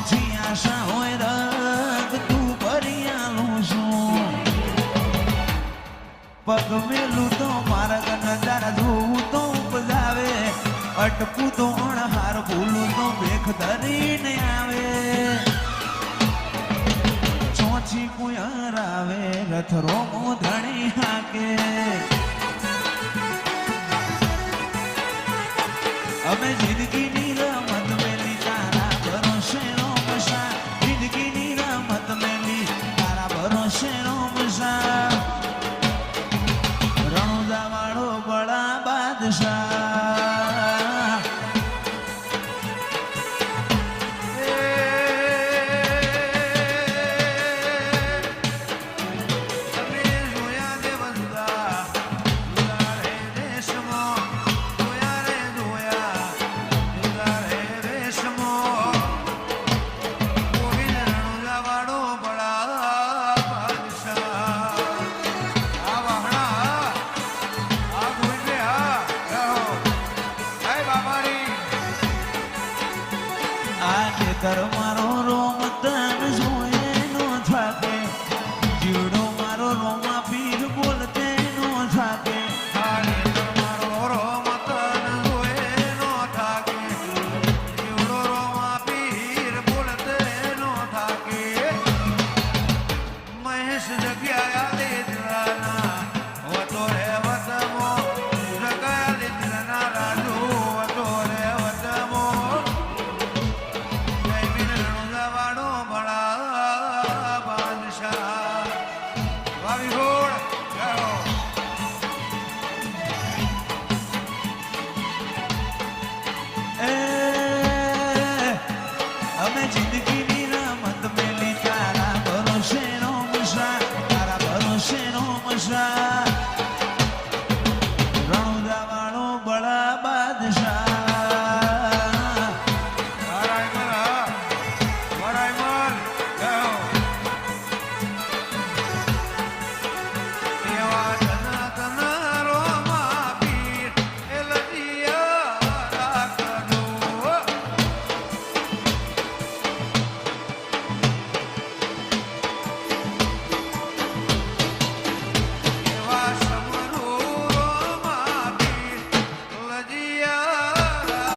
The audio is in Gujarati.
ઓછી આશા હોય રગ તું ભરિયાલું છું પગ મેલું તો માર્ગ નજારા જોવું તો ઉપજાવે અટકું તો અણહાર ભૂલું તો ભેખ ધરીને આવે ચોછી કુયર આવે રથરો ધણી હાકે અમે જિંદગીની રમત મેલી તારા ભરોસે રોમશા જિંદગીની રમત મેલી તારા ભરોસે રોમશા રણુજા વાળો બડા બાદશાહ કર મારો